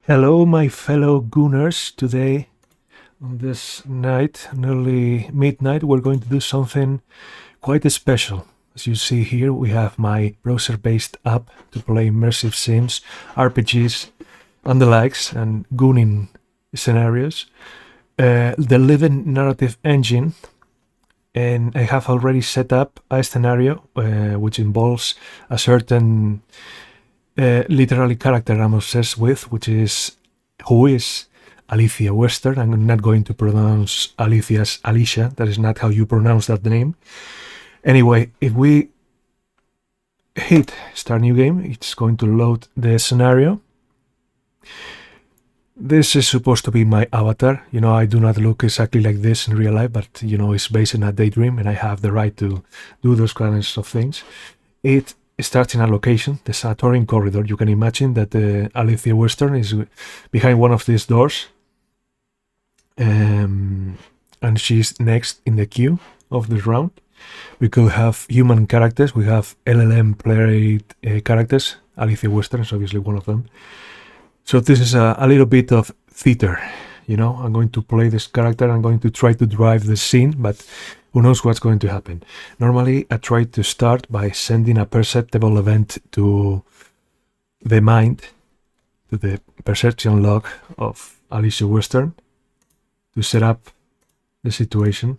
Hello, my fellow Gooners. Today, on this night, nearly midnight, we're going to do something quite special. As you see here, we have my browser-based app to play immersive sims, RPGs, and the likes, and gooning scenarios. The living narrative engine, and I have already set up a scenario which involves a certain literally character I'm obsessed with, who is Alicia Western. I'm not going to pronounce Alicia as Alicia. That is not how you pronounce that name. Anyway, if we hit start new game, it's going to load the scenario. This is supposed to be my avatar. You know, I do not look exactly like this in real life, but you know, it's based on a daydream and I have the right to do those kinds of things. It starts in a location, the Saturn corridor. You can imagine that Alicia Western is behind one of these doors, and she's next in the queue of this round. We could have human characters. We have LLM played characters. Alicia Western is obviously one of them. So this is a little bit of theater. You know, I'm going to play this character. I'm going to try to drive the scene, but who knows what's going to happen. Normally, I try to start by sending a perceptible event to the mind, to the perception log of Alicia Western, to set up the situation.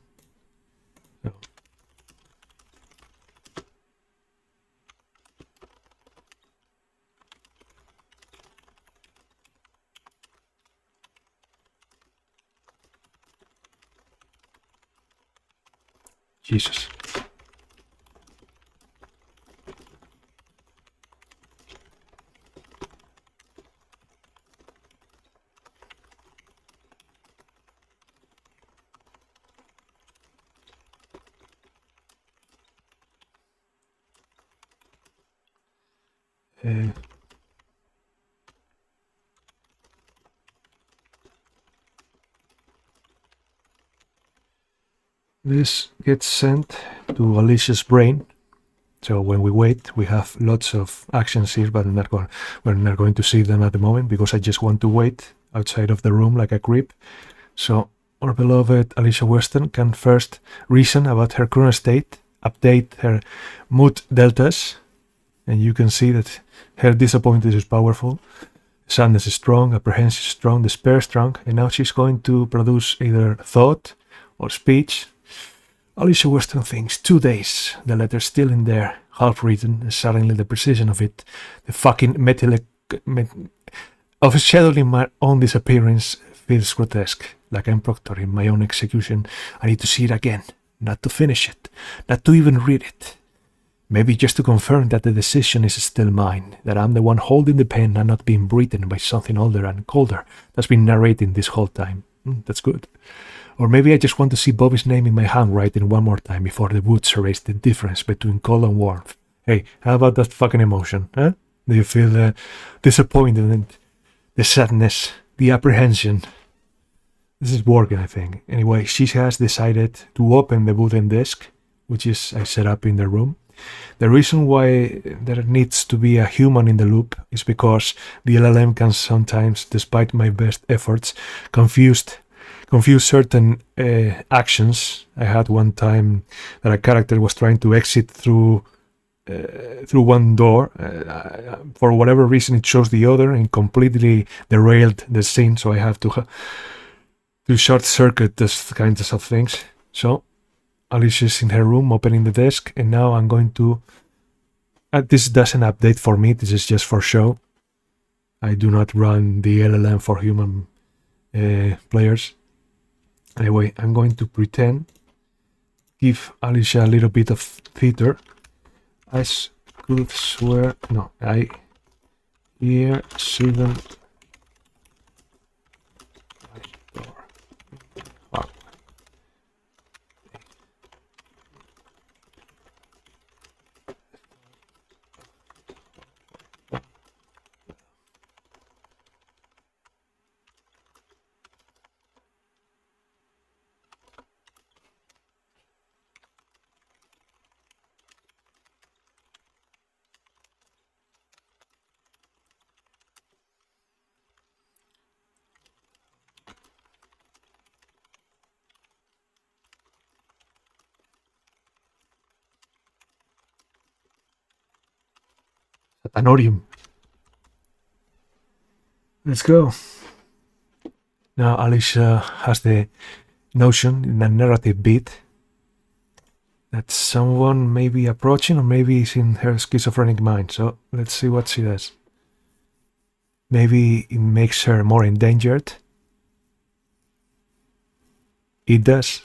Jesus. This gets sent to Alicia's brain. So when we wait, we have lots of actions here, but we're not going to see them at the moment because I just want to wait outside of the room like a creep. So our beloved Alicia Western can first reason about her current state, update her mood deltas, and you can see that her disappointment is powerful, sadness is strong, apprehension is strong, despair is strong, and now she's going to produce either thought or speech. Alicia Western thinks 2 days, the letter's still in there, half written, and suddenly the precision of it, the fucking of scheduling my own disappearance feels grotesque, like I'm proctoring my own execution. I need to see it again, not to finish it, not to even read it. Maybe just to confirm that the decision is still mine, that I'm the one holding the pen and not being beaten by something older and colder that's been narrating this whole time. That's good. Or maybe I just want to see Bobby's name in my handwriting one more time before the woods erase the difference between cold and warmth. Hey, how about that fucking emotion, huh? Do you feel the disappointment, the sadness, the apprehension? This is working, I think. Anyway, she has decided to open the wooden desk, which is I set up in the room. The reason why there needs to be a human in the loop is because the LLM can sometimes, despite my best efforts, confuse certain actions. I had one time that a character was trying to exit through one door. For whatever reason, it chose the other and completely derailed the scene. So I have to short circuit this kinds of things. So Alicia's in her room opening the desk, and now I'm going to. This doesn't update for me. This is just for show. I do not run the LLM for human players. Anyway, I'm going to pretend, give Alicia a little bit of theater. I could swear, no, I hear Susan. Anorium. Let's go. Now Alicia has the notion in a narrative beat that someone may be approaching, or maybe is in her schizophrenic mind. So let's see what she does. Maybe it makes her more endangered. It does.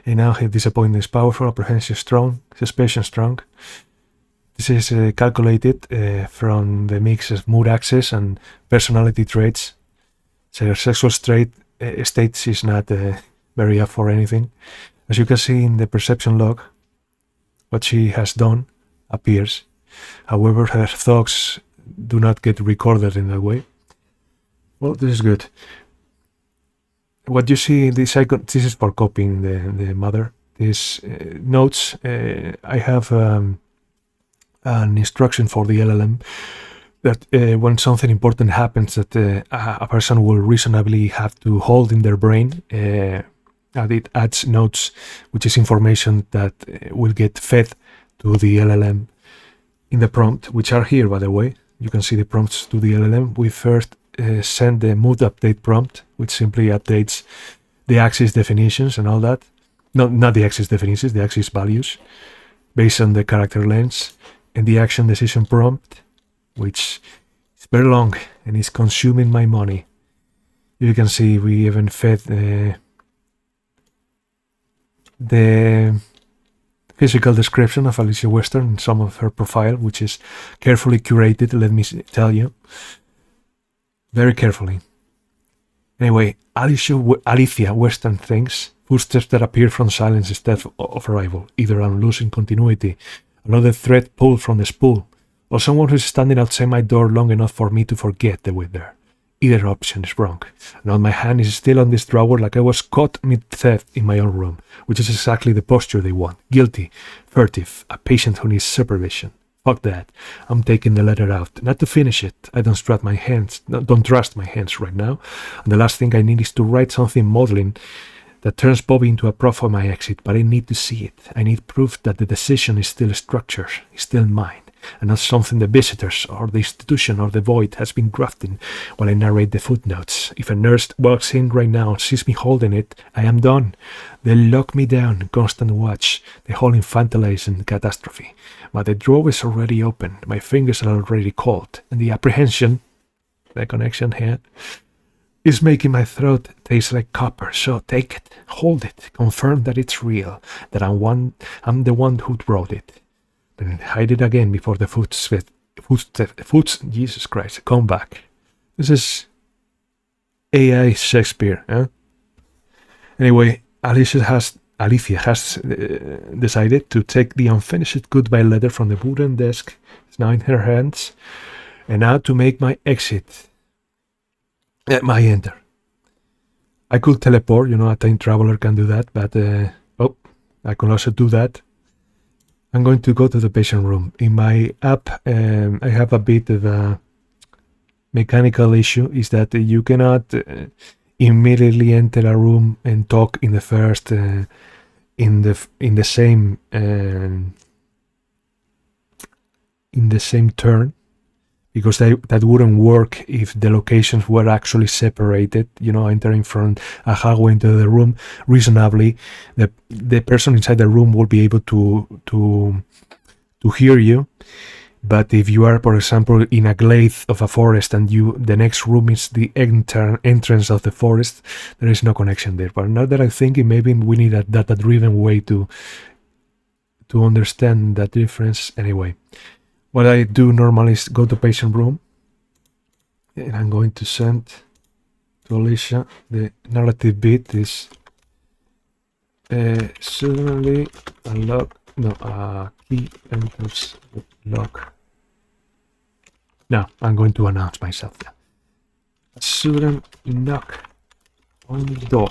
And now her disappointment is powerful, apprehension strong, suspicion strong. This is calculated from the mix of mood access and personality traits. So her sexual state is not very up for anything. As you can see in the perception log, what she has done appears. However, her thoughts do not get recorded in that way. Well, this is good. What you see in this icon, this is for copying the mother. These notes, I have an instruction for the LLM that when something important happens that a person will reasonably have to hold in their brain, and it adds notes, which is information that will get fed to the LLM in the prompt, which are here, by the way. You can see the prompts to the LLM. We first send the mood update prompt, which simply updates the axis definitions and all that. No, not the axis definitions, the axis values, based on the character lengths, and the action decision prompt, which is very long and is consuming my money. You can see we even fed the physical description of Alicia Western in some of her profile, which is carefully curated, let me tell you. Very carefully. Anyway, Alicia Western thinks footsteps that appear from silence instead of arrival, either I'm losing continuity, another thread pulled from the spool, or someone who's standing outside my door long enough for me to forget they were there. Either option is wrong. Now my hand is still on this drawer like I was caught mid-theft in my own room, which is exactly the posture they want. Guilty, furtive, a patient who needs supervision. Fuck that. I'm taking the letter out. Not to finish it. I don't trust my hands right now. And the last thing I need is to write something maudlin that turns Bobby into a prop for my exit, but I need to see it. I need proof that the decision is still structured, is still mine, and not something the visitors or the institution or the void has been grafting while I narrate the footnotes. If a nurse walks in right now and sees me holding it, I am done. They'll lock me down, constant watch, the whole infantilizing catastrophe. But the drawer is already open, my fingers are already cold, and the apprehension, the connection here, is making my throat taste like copper. So take it, hold it, confirm that it's real, that I'm the one who wrote it. Then hide it again before the footsteps, Jesus Christ, come back. This is AI Shakespeare, eh? Anyway, Alicia has decided to take the unfinished goodbye letter from the wooden desk. It's now in her hands. And now to make my exit. My enter. I could teleport, a time traveler can do that, but I can also do that. I'm going to go to the patient room. In my app, I have a bit of a mechanical issue, is that you cannot immediately enter a room and talk in the first in the same turn, because that wouldn't work if the locations were actually separated. Entering from a hallway into the room reasonably, the person inside the room will be able to hear you. But if you are, for example, in a glade of a forest and the next room is the entrance of the forest, there is no connection there. But now that I'm thinking, maybe we need a data-driven way to understand that difference. Anyway, what I do normally is go to patient room, and I'm going to send to Alicia the narrative bit is suddenly key enters lock. Now I'm going to announce myself. A sudden knock on the door.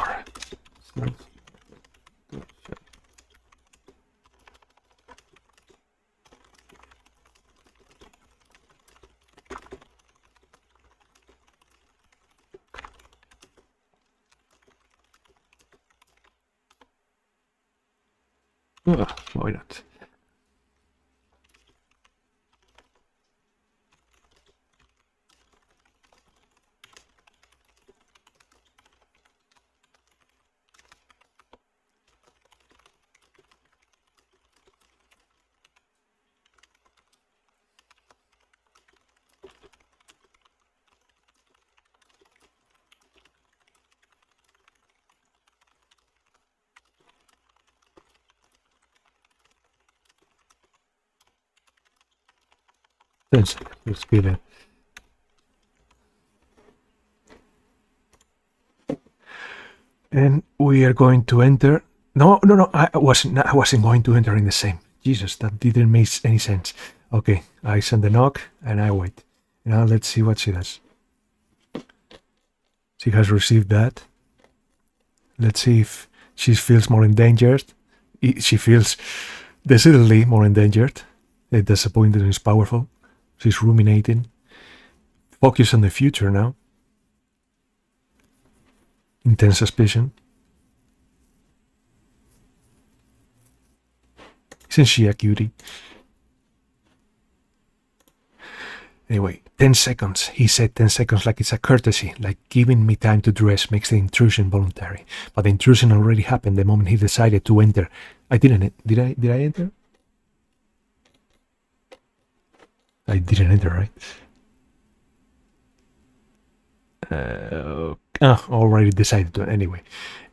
Why not? 10 seconds. Let's give it. And we are going to enter. No. I wasn't going to enter in the same. Jesus, that didn't make any sense. Okay, I send the knock and I wait. Now let's see what she does. She has received that. Let's see if she feels more endangered. She feels decidedly more endangered. The disappointment is powerful. She's ruminating. Focus on the future now. Intense suspicion. Isn't she a cutie? Anyway, 10 seconds. He said 10 seconds like it's a courtesy, like giving me time to dress makes the intrusion voluntary. But the intrusion already happened the moment he decided to enter. I didn't. Did I enter? I didn't enter, right? Already decided to. Anyway.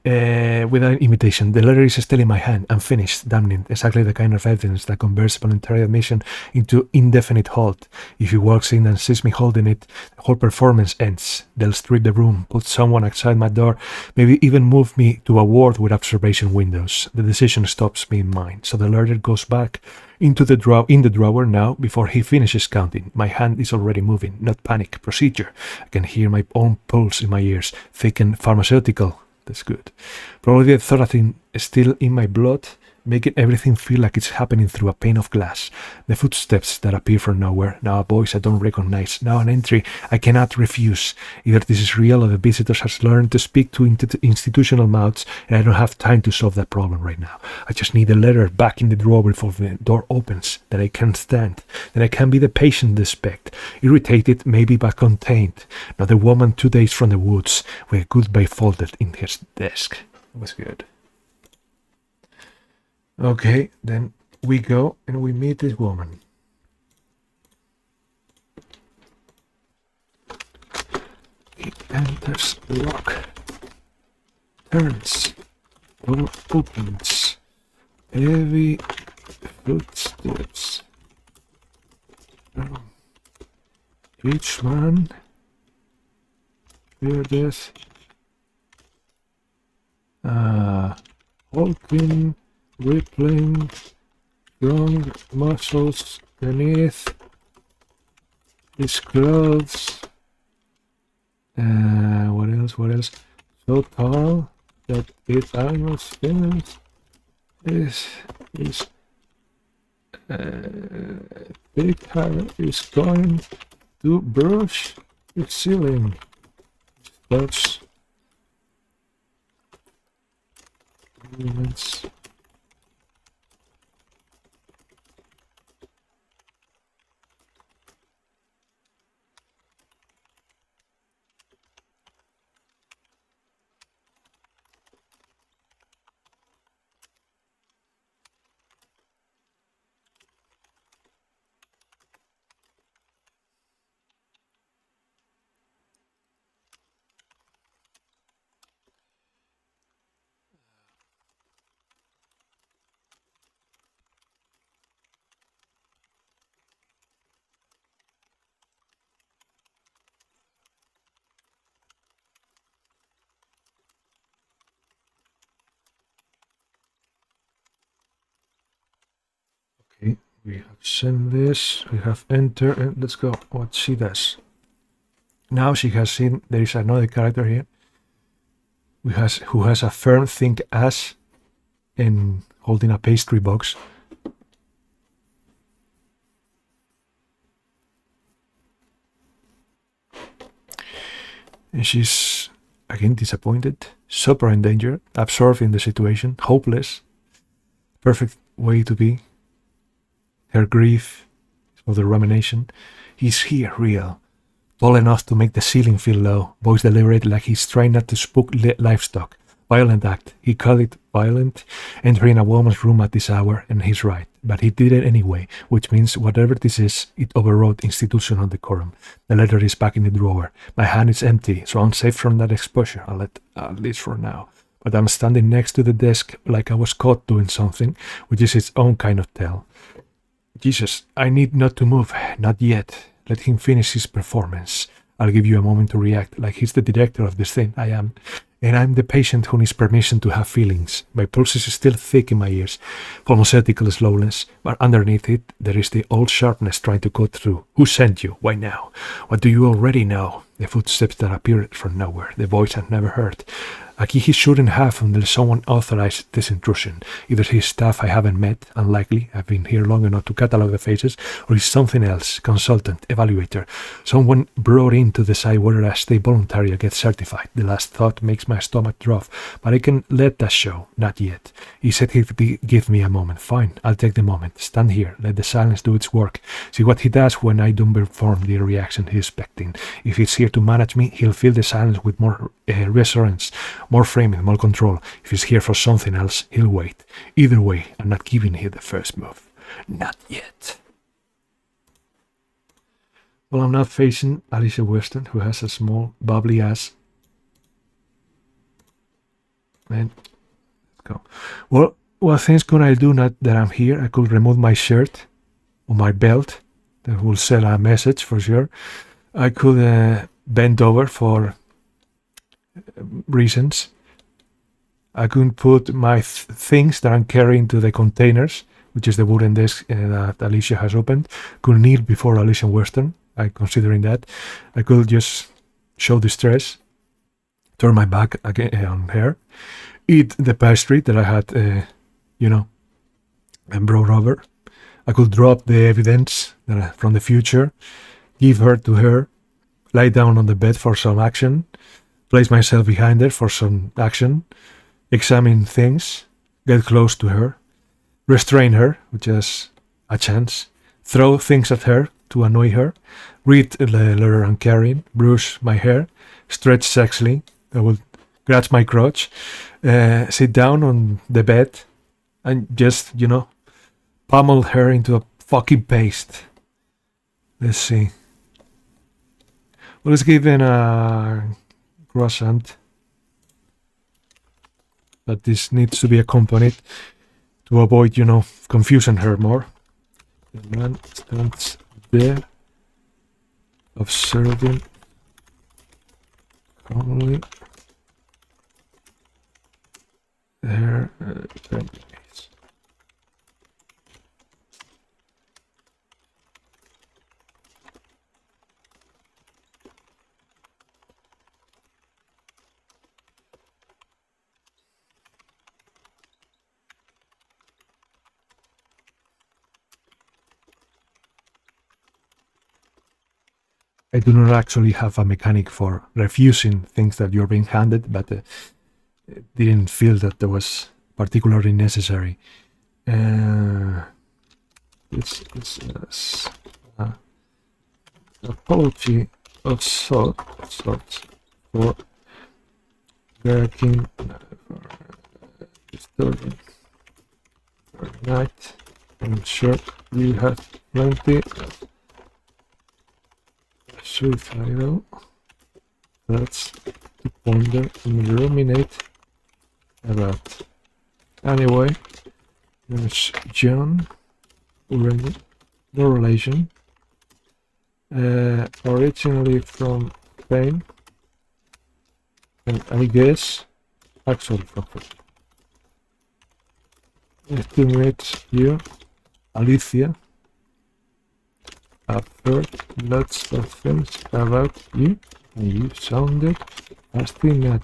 Without imitation, the letter is still in my hand, unfinished, damning, exactly the kind of evidence that converts voluntary admission into indefinite hold. If he walks in and sees me holding it, the whole performance ends. They'll strip the room, put someone outside my door, maybe even move me to a ward with observation windows. The decision stops being mine, so the letter goes back into the drawer now before he finishes counting. My hand is already moving, not panic, procedure. I can hear my own pulse in my ears, thick and pharmaceutical. That's good. Probably the thoraxin is still in my blood, making everything feel like it's happening through a pane of glass. The footsteps that appear from nowhere, now a voice I don't recognize, now an entry I cannot refuse. Either this is real or the visitors has learned to speak to institutional mouths, and I don't have time to solve that problem right now. I just need the letter back in the drawer before the door opens. Then I can stand. Then I can be the patient expect, irritated maybe but contained. Not the woman 2 days from the woods with a goodbye folded in his desk. It was good. Okay, then we go and we meet this woman. He enters the lock, turns, door opens, heavy footsteps. Each man, hear this, hulking, rippling, strong muscles beneath his clothes. What else? So tall that it almost feels his big hair is going to brush the ceiling. Touch movements. Okay, we have sent this, we have entered, and let's go. What she does. Now she has seen there is another character here who has a firm think ass and holding a pastry box. And she's again disappointed, super in danger, absorbed in the situation, hopeless. Perfect way to be. Her grief of the rumination. He's here, real. Tall enough to make the ceiling feel low. Voice deliberate like he's trying not to spook livestock. Violent act. He called it violent. Entering a woman's room at this hour, and he's right. But he did it anyway, which means whatever this is, it overrode institutional decorum. The letter is back in the drawer. My hand is empty, so I'm safe from that exposure, at least for now. But I'm standing next to the desk like I was caught doing something, which is its own kind of tell. Jesus, I need not to move. Not yet. Let him finish his performance. I'll give you a moment to react, like he's the director of this thing. I am. And I'm the patient who needs permission to have feelings. My pulse is still thick in my ears, pharmaceutical slowness, but underneath it, there is the old sharpness trying to cut through. Who sent you? Why now? What do you already know? The footsteps that appeared from nowhere, the voice I've never heard. Like he shouldn't have until someone authorized this intrusion. Either his staff I haven't met, unlikely, I've been here long enough to catalog the faces, or he's something else, consultant, evaluator, someone brought in to decide whether I stay voluntary or get certified. The last thought makes my stomach drop, but I can let that show, not yet. He said he'd give me a moment. Fine, I'll take the moment. Stand here, let the silence do its work. See what he does when I don't perform the reaction he's expecting. If he's here to manage me, he'll fill the silence with more reassurance, more framing, more control. If he's here for something else, he'll wait. Either way, I'm not giving him the first move. Not yet. Well, I'm not facing Alicia Western, who has a small, bubbly ass. And let's go. Well, what things could I do now that I'm here? I could remove my shirt or my belt. That will sell a message for sure. I could bend over for reasons. I could put my things that I'm carrying to the containers, which is the wooden desk that Alicia has opened. Could kneel before Alicia Western. I'm considering that. I could just show distress, turn my back again on her, eat the pastry that I had, and brought over. I could drop the evidence from the future, give her to her, lie down on the bed for some action, place myself behind her for some action, examine things, get close to her, restrain her, which is a chance, throw things at her to annoy her, read the letter I'm carrying, brush my hair, stretch sexily, I will scratch my crotch, sit down on the bed, and just, pummel her into a fucking paste. Let's see. Well, let's give in a croissant. But this needs to be accompanied to avoid, confusing her more. The man stands there, observing calmly. There is. I do not actually have a mechanic for refusing things that you're being handed, but didn't feel that that was particularly necessary. This is an apology of sorts for working for disturbing for night. I'm sure you have plenty of suicidal thoughts to ponder and ruminate about. Anyway, there's John, no relation, originally from Spain, and I guess actually from Spain. Nice to meet you, Alicia. I've heard lots of things about you, and you sounded fascinating.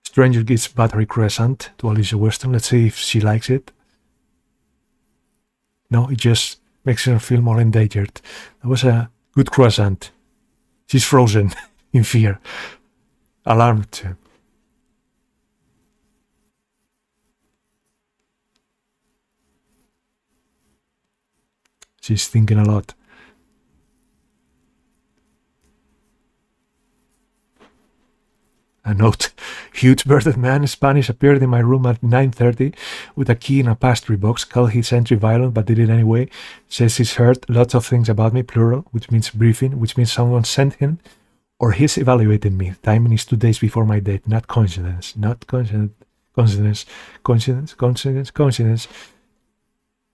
Stranger gives battery croissant to Alicia Western. Let's see if she likes it. No, it just makes her feel more endangered. That was a good croissant. She's frozen in fear, alarmed. She's thinking a lot. A note. Huge bearded man, Spanish, appeared in my room at 9:30 with a key in a pastry box. Called his entry violent, but did it anyway. Says he's heard lots of things about me, plural, which means briefing, which means someone sent him, or he's evaluating me. Timing is 2 days before my date. Not coincidence. Not coincidence. coincidence,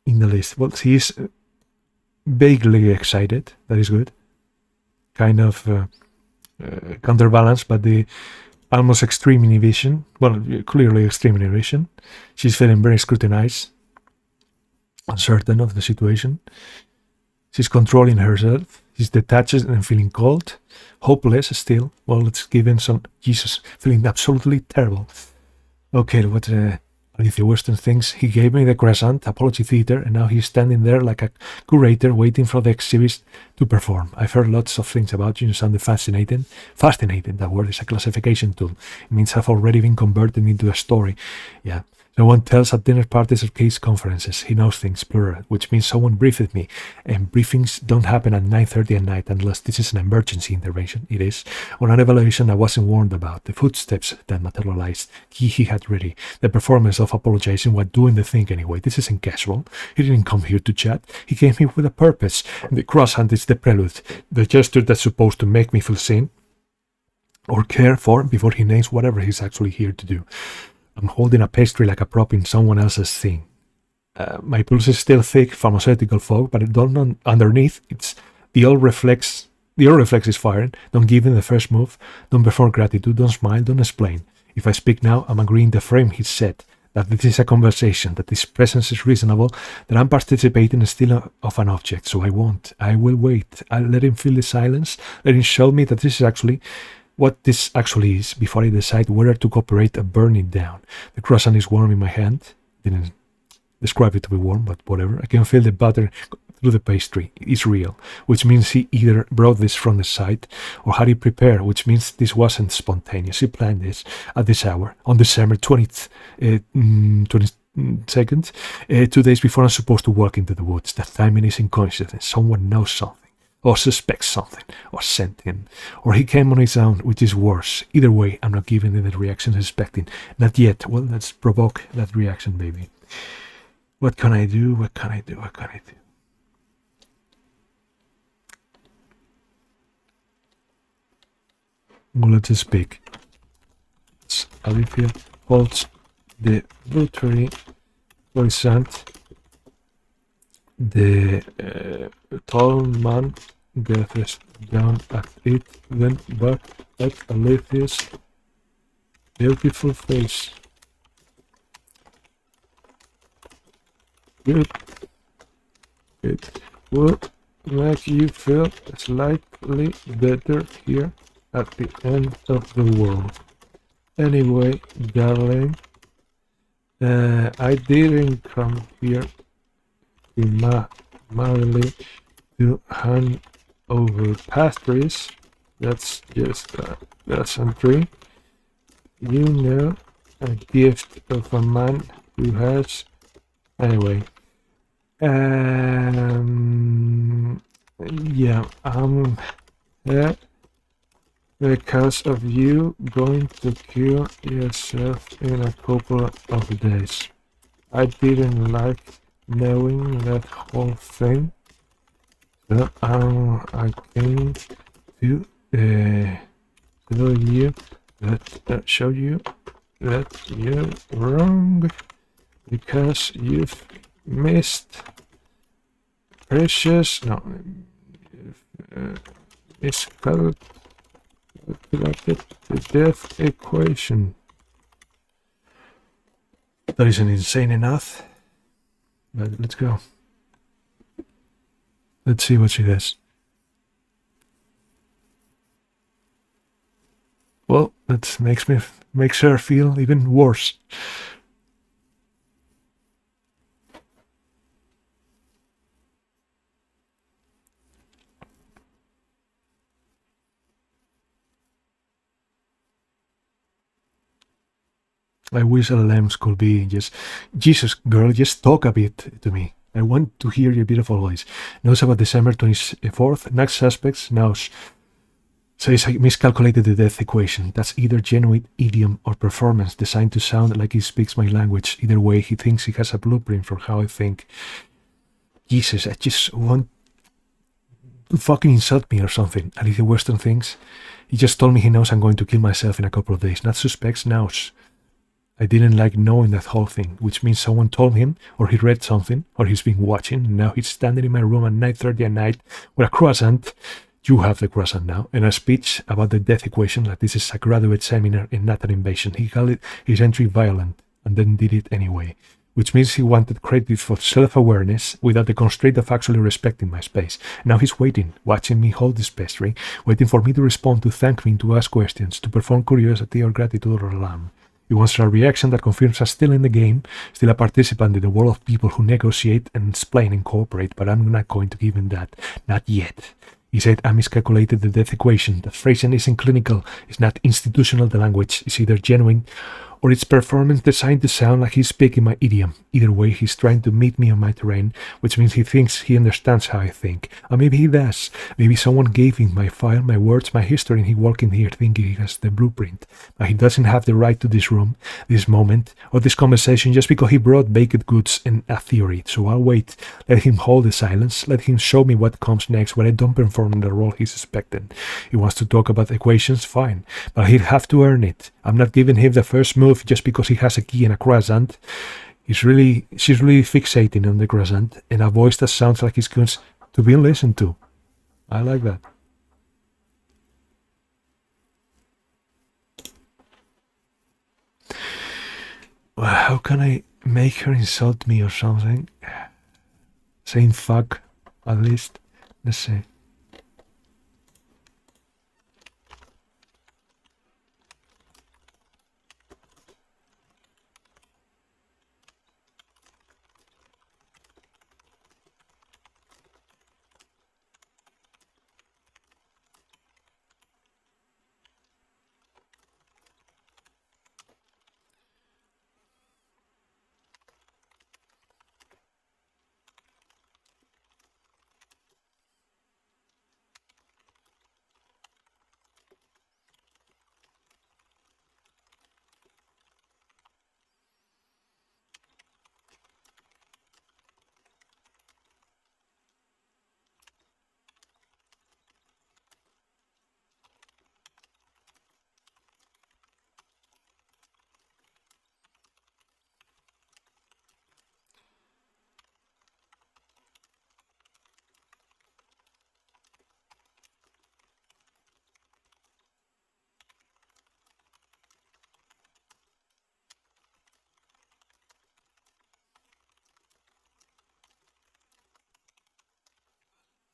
in the list. Well, he is vaguely excited. That is good. Kind of counterbalance, but the almost extreme inhibition. Well, clearly extreme inhibition. She's feeling very scrutinized, uncertain of the situation. She's controlling herself. She's detached and feeling cold, hopeless still. Well, it's given some... Jesus, feeling absolutely terrible. Okay, what Alicia Western thinks. He gave me the croissant, apology theater, and now he's standing there like a curator waiting for the exhibit to perform. I've heard lots of things about you and sounded fascinating. Fascinating, that word is a classification tool. It means I've already been converted into a story. Yeah. No one tells at dinner parties or case conferences. He knows things, plural, which means someone briefed me. And briefings don't happen at 9:30 at night unless this is an emergency intervention. It is. On an evaluation I wasn't warned about. The footsteps that materialized. He had ready. The performance of apologizing while doing the thing anyway. This isn't casual. He didn't come here to chat. He came here with a purpose. The croissant is the prelude. The gesture that's supposed to make me feel seen or care for before he names whatever he's actually here to do. I'm holding a pastry like a prop in someone else's thing. My pulse is still thick, pharmaceutical fog, but underneath, it's the old reflex. The old reflex is firing. Don't give him the first move. Don't perform gratitude. Don't smile. Don't explain. If I speak now, I'm agreeing the frame he set. That this is a conversation. That this presence is reasonable. That I'm participating still of an object. So I won't. I will wait. I'll let him feel the silence. Let him show me that this is actually... what this actually is before I decide whether to cooperate or burn it down. The croissant is warm in my hand. Didn't describe it to be warm, but whatever. I can feel the butter through the pastry. It's real, which means he either brought this from the site or had it prepared, which means this wasn't spontaneous. He planned this at this hour on December 20th, 22nd, 2 days before I'm supposed to walk into the woods. That timing is in coincidence. Someone knows something. Or suspects something, or sent him, or he came on his own, which is worse. Either way, I'm not giving him the reaction suspecting. Not yet. Well, let's provoke that reaction, baby. What can I do? What can I do? What can I do? Well, let's speak. Alicia holds the buttery croissant. The tall man gazes down at it, then back at Alicia's beautiful face. Good. It will make you feel slightly better here at the end of the world. Anyway, darling, I didn't come here merely to hand over pastries. That's just a pleasantry. You know, a gift of a man who has... Anyway. Yeah, I'm here because of you going to cure yourself in a couple of days. I didn't like knowing that whole thing, so I came to show you that you're wrong, because you've missed precious, no, miscalculated the death equation. That isn't insane enough. But let's go. Let's see what she does. Well, that makes her feel even worse. I wish LLMs could be just, Jesus, girl, just talk a bit to me. I want to hear your beautiful voice. Knows about December 24th. Next suspects knows. Says I miscalculated the death equation. That's either genuine idiom or performance designed to sound like he speaks my language. Either way, he thinks he has a blueprint for how I think. Jesus, I just want to fucking insult me or something. Alicia Western thinks. He just told me he knows I'm going to kill myself in a couple of days. Not suspects, knows. I didn't like knowing that whole thing, which means someone told him, or he read something, or he's been watching, and now he's standing in my room at 9:30 at night with a croissant. You have the croissant now, and a speech about the death equation, like this is a graduate seminar and not an invasion. He called it his entry violent, and then did it anyway, which means he wanted credit for self-awareness without the constraint of actually respecting my space. Now he's waiting, watching me hold this pastry, waiting for me to respond, to thank me, to ask questions, to perform curiosity or gratitude or alarm. He wants a reaction that confirms us still in the game, still a participant in the world of people who negotiate and explain and cooperate, but I'm not going to give him that. Not yet. He said I miscalculated the death equation, that phrasing isn't clinical, it's not institutional, the language is either genuine or its performance designed to sound like he's speaking my idiom. Either way, he's trying to meet me on my terrain, which means he thinks he understands how I think. Or maybe he does. Maybe someone gave him my file, my words, my history, and he walked in here thinking he has the blueprint. But he doesn't have the right to this room, this moment, or this conversation just because he brought baked goods and a theory. So I'll wait. Let him hold the silence. Let him show me what comes next when I don't perform the role he's expecting. He wants to talk about equations, fine. But he'll have to earn it. I'm not giving him the first move just because he has a key and a croissant. She's really fixating on the croissant and a voice that sounds like he's going to be listened to. I like that. Well, how can I make her insult me or something? Saying fuck, at least. Let's see.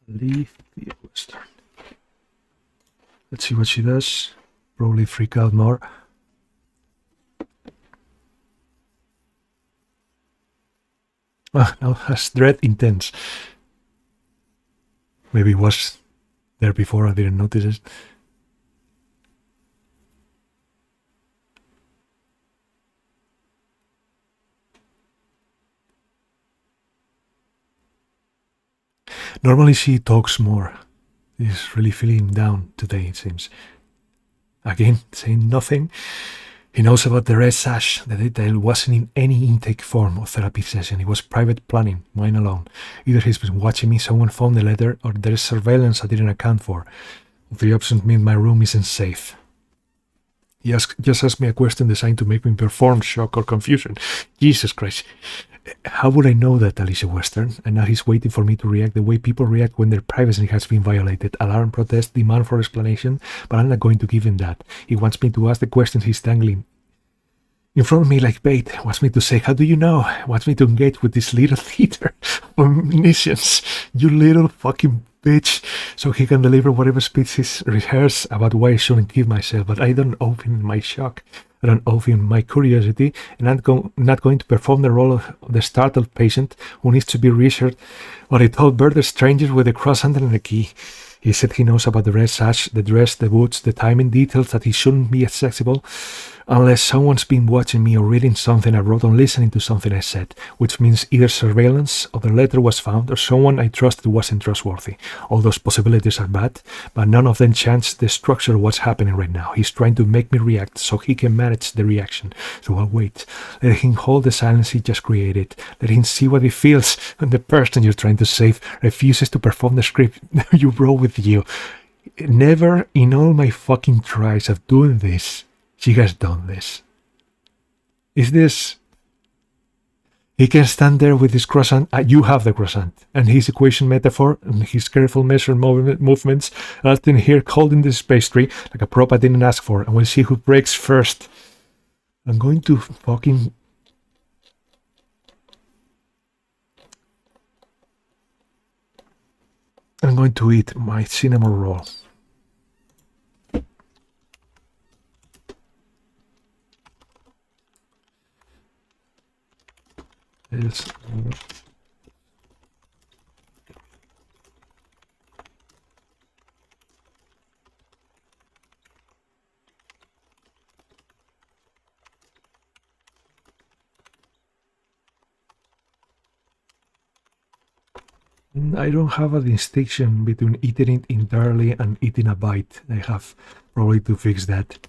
Alicia Western. Let's see what she does. Probably freak out more. Now has dread intense. Maybe it was there before, I didn't notice it. Normally she talks more. She's really feeling down today, it seems. Again, saying nothing. He knows about the red sash. The detail wasn't in any intake form of therapy session. It was private planning, mine alone. Either he's been watching me, someone found the letter, or there's surveillance I didn't account for. The options mean my room isn't safe. He just asked me a question designed to make me perform shock or confusion. Jesus Christ. How would I know that, Alicia Western? And now he's waiting for me to react the way people react when their privacy has been violated. Alarm, protest, demand for explanation. But I'm not going to give him that. He wants me to ask the questions he's dangling in front of me like bait. Wants me to say, how do you know? Wants me to engage with this little theater of omniscience. You little fucking bitch. So he can deliver whatever speech he's rehearsed about why I shouldn't give myself. But I don't owe him my shock. I don't owe him my curiosity, and I'm not going to perform the role of the startled patient who needs to be reassured what I told Bird, the stranger with the croissant and the key. He said he knows about the red sash, the dress, the boots, the timing details, that he shouldn't be accessible unless someone's been watching me or reading something I wrote or listening to something I said, which means either surveillance or the letter was found or someone I trusted wasn't trustworthy. All those possibilities are bad, but none of them change the structure of what's happening right now. He's trying to make me react so he can manage the reaction. So I'll wait. Let him hold the silence he just created. Let him see what he feels when the person you're trying to save refuses to perform the script you brought with you. Never in all my fucking tries of doing this, she has done this. Is this... He can stand there with his croissant. You have the croissant. And his equation metaphor and his careful measured movements. And I'll stand here holding this pastry like a prop I didn't ask for. And we'll see who breaks first. I'm going to fucking... I'm going to eat my cinnamon roll. Yes. I don't have a distinction between eating it entirely and eating a bite. I have probably to fix that.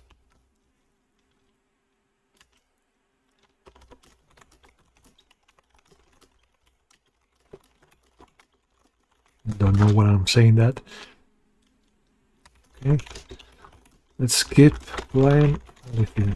Don't know what I'm saying that. Okay. Let's skip playing anything.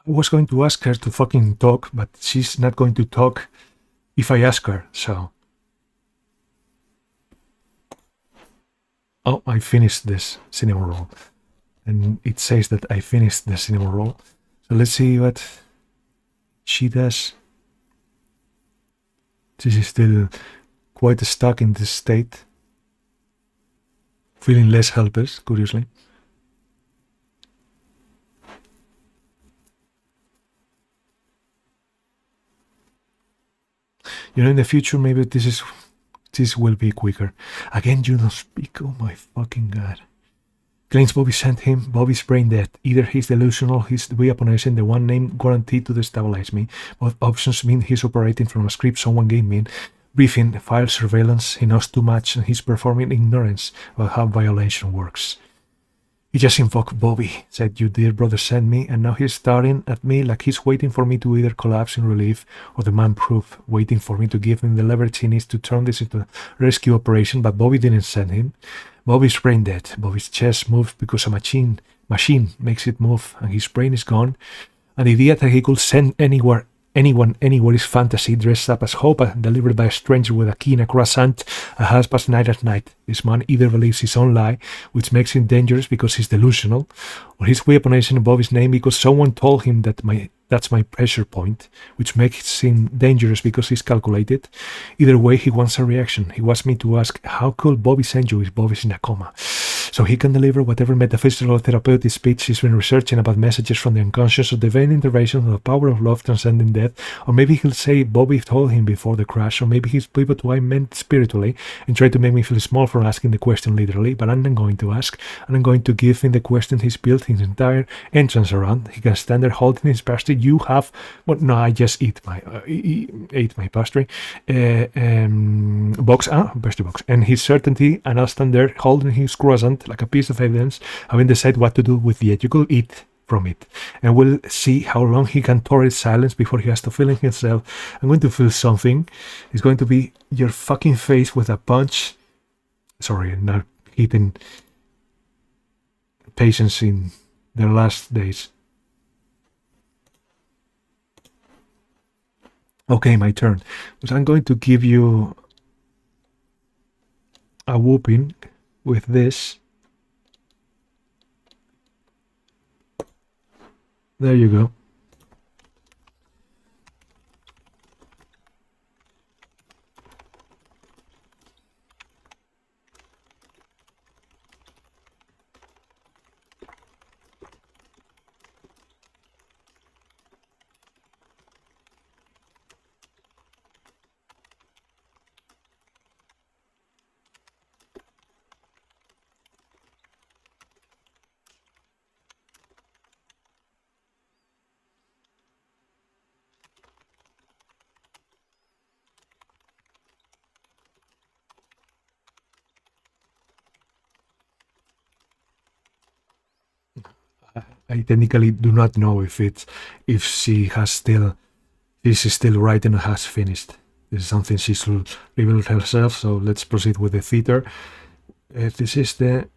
I was going to ask her to fucking talk, but she's not going to talk if I ask her, so... Oh, I finished this cinnamon roll. And it says that I finished the cinnamon roll. So let's see what she does. She's still quite stuck in this state. Feeling less helpless, curiously. You know, in the future, maybe this will be quicker. Again, you don't speak. Oh my fucking god. Claims Bobby sent him. Bobby's brain dead. Either he's delusional, he's weaponizing the one name guaranteed to destabilize me. Both options mean he's operating from a script someone gave me. Briefing, file surveillance, he knows too much and he's performing ignorance about how violation works. He just invoked Bobby, said your dear brother sent me, and now he's staring at me like he's waiting for me to either collapse in relief or demand proof, waiting for me to give him the leverage he needs to turn this into a rescue operation, but Bobby didn't send him. Bobby's brain dead. Bobby's chest moves because a machine makes it move, and his brain is gone. And the idea that he could send anyone anywhere is fantasy, dressed up as hope and delivered by a stranger with a key and a croissant at night at night. This man either believes his own lie, which makes him dangerous because he's delusional, or he's weaponizing Bobby's name because someone told him that that's my pressure point, which makes him dangerous because he's calculated. Either way, he wants a reaction. He wants me to ask, how could Bobby send you if Bobby's in a coma? So he can deliver whatever metaphysical or therapeutic speech he's been researching about messages from the unconscious or divine intervention of the power of love transcending death, or maybe he'll say Bobby told him before the crash, or maybe he's pivot what I meant spiritually and try to make me feel small for asking the question literally, but I'm not going to ask, and I'm going to give him the question he's built his entire entrance around. He can stand there holding his pastry. You have... Well, no, I just ate my pastry pastry box, and his certainty, and I'll stand there holding his croissant like a piece of evidence, having decided what to do with the edge. You could eat from it, and we'll see how long he can tolerate silence before he has to feel it himself. I'm going to feel something. It's going to be your fucking face with a punch. Sorry, not hitting patients in their last days. Okay, my turn. But I'm going to give you a whooping with this. There you go. I technically do not know if she's still writing or has finished. This is something she should reveal herself. So let's proceed with the theater. This is the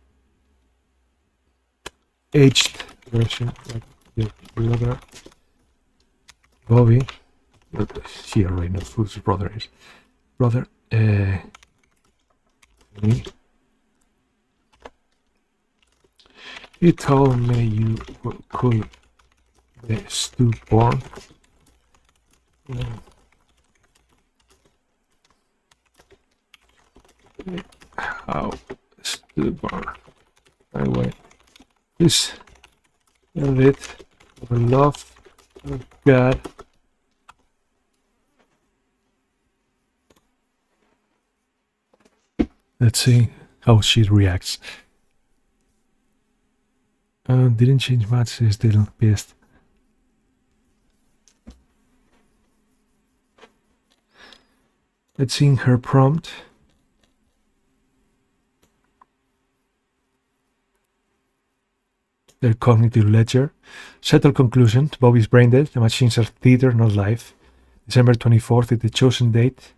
aged version. Like the brother Bobby. She already knows who his brother is. Brother. Me. He told me you could the stillborn. How stillborn? Anyway, this and it the love of God. Let's see how she reacts. Didn't change much, she's still pissed. Let's see her prompt. Their cognitive ledger. Settled conclusion. Bobby's brain dead. The machines are theater, not life. December 24th is the chosen date.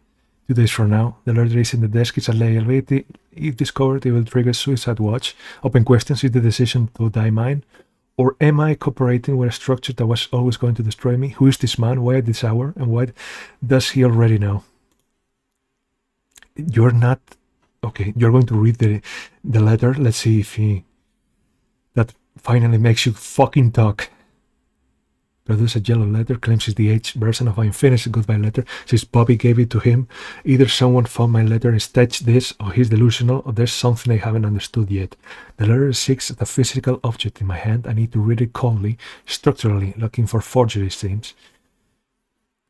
2 days from now. The letter is in the desk. It's a liability. If discovered, it will trigger suicide watch. Open questions. Is the decision to die mine? Or am I cooperating with a structure that was always going to destroy me? Who is this man? Why at this hour? And what does he already know? You're not... Okay, you're going to read the letter. Let's see if that finally makes you fucking talk. Produce a yellow letter, claims it's the aged version of unfinished goodbye letter, says Bobby gave it to him. Either someone found my letter and staged this, or he's delusional, or there's something I haven't understood yet. The letter seeks the physical object in my hand. I need to read it coldly, structurally, looking for forgery seams.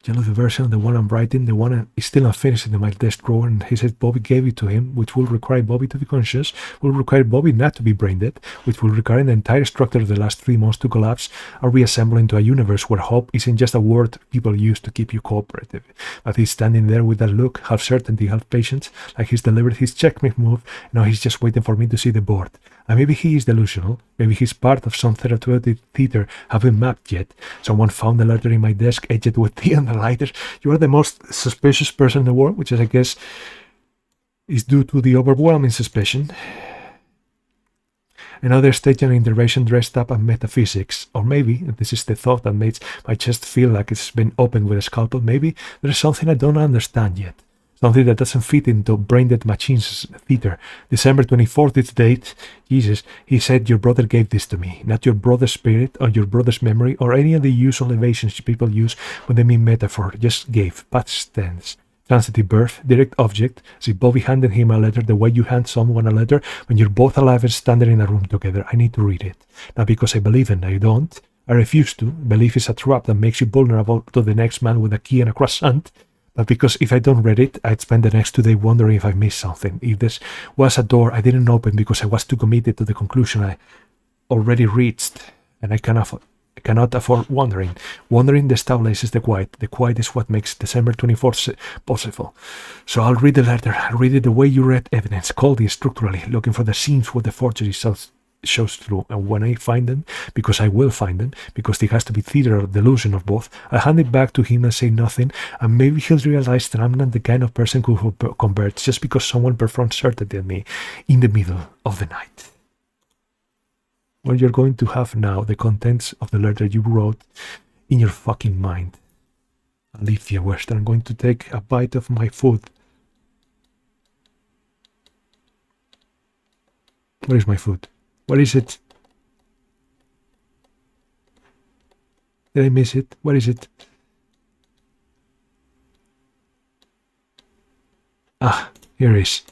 Yellow the version, the one I'm writing, the one is still unfinished in my desk drawer, and he says Bobby gave it to him, which will require Bobby to be conscious, will require Bobby not to be brain dead, which will require the entire structure of the last 3 months to collapse or reassemble into a universe where hope isn't just a word people use to keep you cooperative, but he's standing there with that look, half certainty, half patience, like he's delivered his checkmate move, and now he's just waiting for me to see the board. And maybe he is delusional, maybe he's part of some therapeutic theater haven't mapped yet. Someone found the letter in my desk, edged with tea and the lighters. You are the most suspicious person in the world, which is, I guess, is due to the overwhelming suspicion. Another stage and intervention dressed up in metaphysics. Or maybe, and this is the thought that makes my chest feel like it's been opened with a scalpel, maybe there's something I don't understand yet. Something that doesn't fit into brain-dead machines theater. December 24th is the date. Jesus, he said your brother gave this to me. Not your brother's spirit or your brother's memory or any of the usual evasions people use when they mean metaphor. Just gave. Past tense. Transitive verb. Direct object. See Bobby handed him a letter the way you hand someone a letter when you're both alive and standing in a room together. I need to read it. Not because I believe in it. I don't. I refuse to. Belief is a trap that makes you vulnerable to the next man with a key and a croissant. But because if I don't read it, I'd spend the next 2 days wondering if I missed something. If this was a door I didn't open because I was too committed to the conclusion I already reached, and I cannot afford wondering. Wondering destabilizes the quiet. The quiet is what makes December 24th possible. So I'll read the letter. I'll read it the way you read evidence, coldly, structurally, looking for the seams where the forgery shows through, and when I find them, because I will find them, because it has to be theater or delusion of both, I hand it back to him and say nothing, and maybe he'll realize that I'm not the kind of person who converts just because someone performed certainty on me in the middle of the night. Well, you're going to have now the contents of the letter you wrote in your fucking mind. Alicia Western, I'm going to take a bite of my food. Where is my food? What is it? Did I miss it? What is it? Ah, here it is.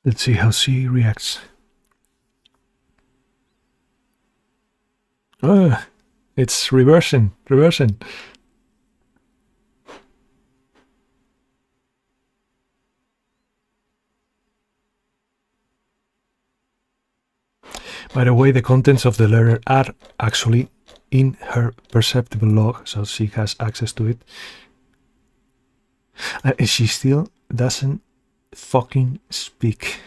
Let's see how she reacts. It's reversing. By the way, the contents of the letter are actually in her perceptible log, so she has access to it. And she still doesn't fucking speak.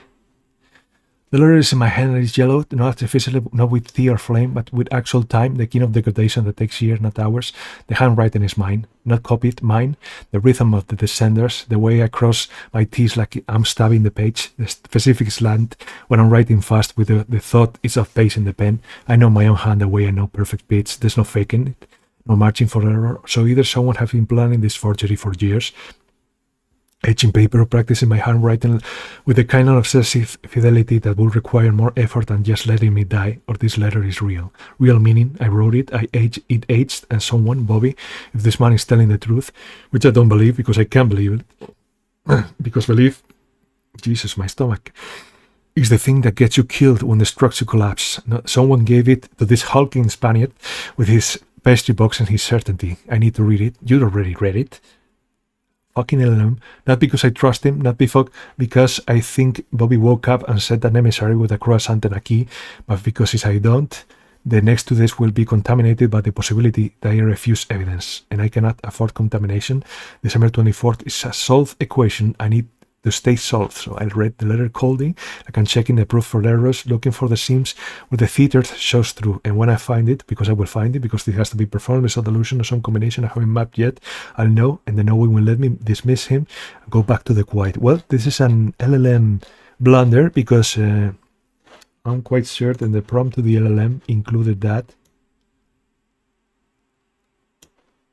The letter is in my hand and it's yellow, not artificially, not with tea or flame, but with actual time, the kind of degradation that takes years, not hours. The handwriting is mine, not copied, mine. The rhythm of the descenders, the way I cross my T's like I'm stabbing the page, the specific slant when I'm writing fast with the thought is of pace in the pen. I know my own hand the way I know perfect beats. There's no faking it, no marching for error. So either someone has been planning this forgery for years, etching paper or practicing my handwriting with the kind of obsessive fidelity that will require more effort than just letting me die, or this letter is real. Real meaning, I wrote it, it aged, and someone, Bobby, if this man is telling the truth, which I don't believe because I can't believe it, because belief, Jesus, my stomach, is the thing that gets you killed when the structure collapses. Someone gave it to this hulking Spaniard with his pastry box and his certainty. I need to read it. You already read it. Fucking LLM, not because I trust him, not because I think Bobby woke up and sent an emissary with a croissant and a key, but because if I don't, the next 2 days will be contaminated by the possibility that I refuse evidence, and I cannot afford contamination. December 24th is a solved equation. I need to stay solved. So I read the letter coldly, like I'm checking the proof for errors, looking for the seams where the theater shows through. And when I find it, because I will find it, because it has to be performed as a delusion or some combination I haven't mapped yet, I'll know, and the knowing will let me dismiss him and go back to the quiet. Well, this is an LLM blunder because I'm quite certain the prompt to the LLM included that.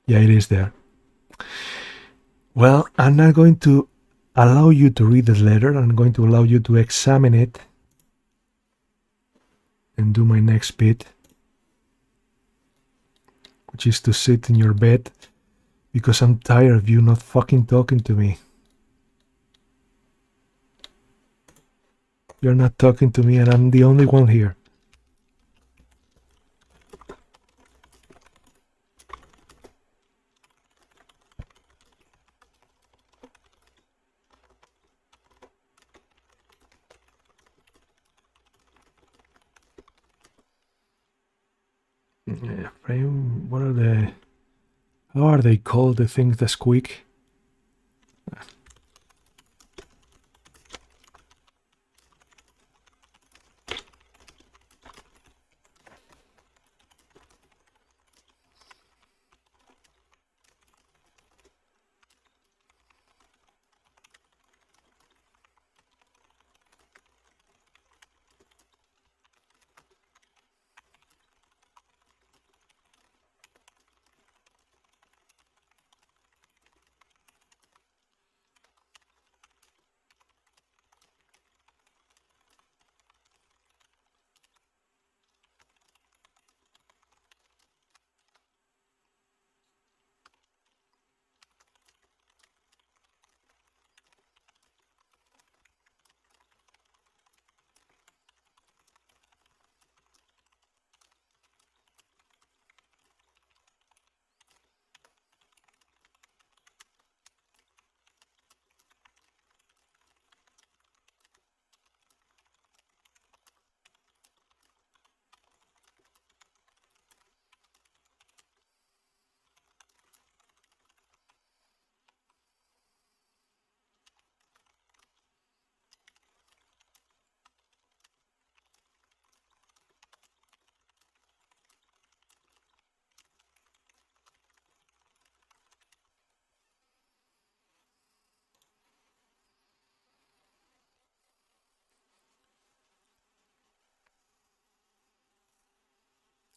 Yeah, it is there. Well, I'm not going to allow you to read the letter. I'm going to allow you to examine it and do my next bit, which is to sit in your bed because I'm tired of you not fucking talking to me. You're not talking to me and I'm the only one here. Frame, what are the... How are they called, the things that squeak?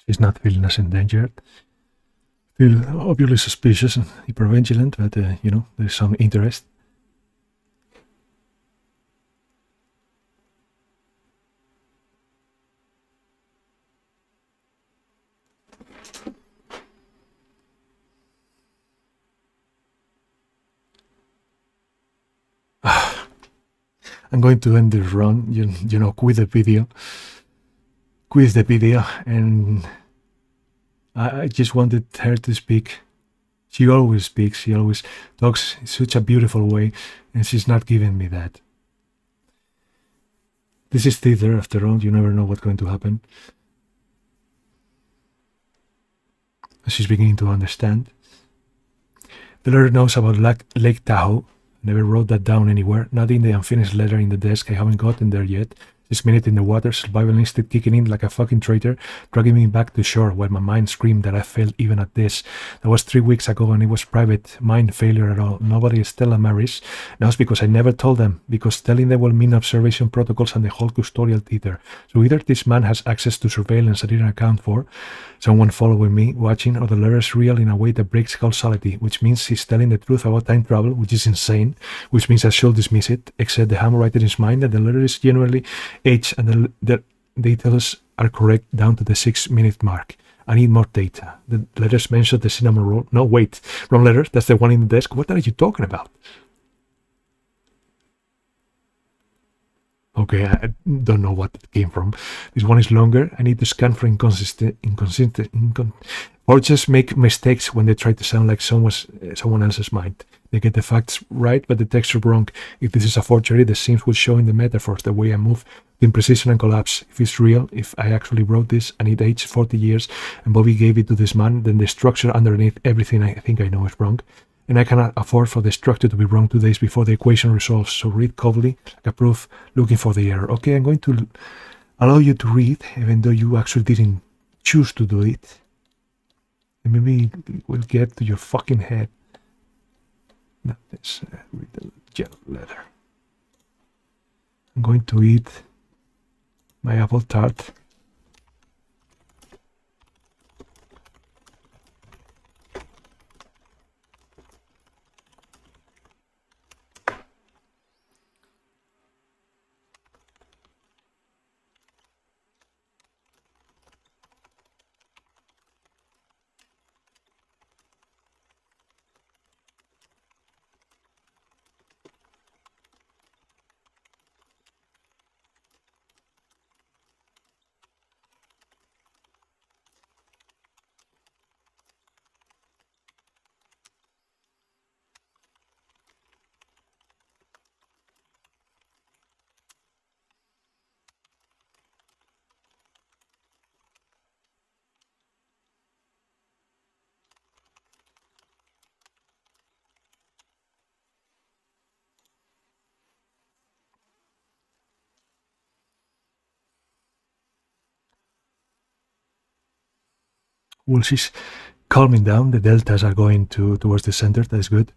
She's not feeling as endangered. Feel obviously suspicious and hypervigilant, but there's some interest. I'm going to end this run, you know, quit the video, and I just wanted her to speak. She always speaks, she always talks in such a beautiful way, and she's not giving me that. This is theater, after all, you never know what's going to happen. She's beginning to understand. The letter knows about Lake Tahoe. Never wrote that down anywhere, not in the unfinished letter in the desk. I haven't gotten there yet. This minute in the water, survival instinct kicking in like a fucking traitor, dragging me back to shore while my mind screamed that I failed even at this. That was 3 weeks ago and it was private mind failure at all. Nobody Stella marries. Now it's because I never told them, because telling them will mean observation protocols and the whole custodial theater. So either this man has access to surveillance I didn't account for, someone following me, watching, or the letter is real in a way that breaks causality, which means he's telling the truth about time travel, which is insane, which means I should dismiss it, except the handwriting is mine, that the letter is genuinely age and the details are correct down to the 6-minute mark. I need more data. The letters mention the cinnamon roll. No, wait. Wrong letter. That's the one in the desk. What are you talking about? Okay, I don't know what it came from. This one is longer. I need to scan for forgers make mistakes when they try to sound like someone else's mind. They get the facts right, but the texture wrong. If this is a forgery, the seams will show in the metaphors, the way I move, the imprecision and collapse. If it's real, if I actually wrote this and it aged 40 years and Bobby gave it to this man, then the structure underneath everything I think I know is wrong. And I cannot afford for the structure to be wrong 2 days before the equation resolves. So read covertly, like a proof, looking for the error. Okay, I'm going to allow you to read, even though you actually didn't choose to do it. And maybe it will get to your fucking head. Now, let's read the yellow letter. I'm going to eat my apple tart. Well, she's calming down. The deltas are going towards the center. That is good.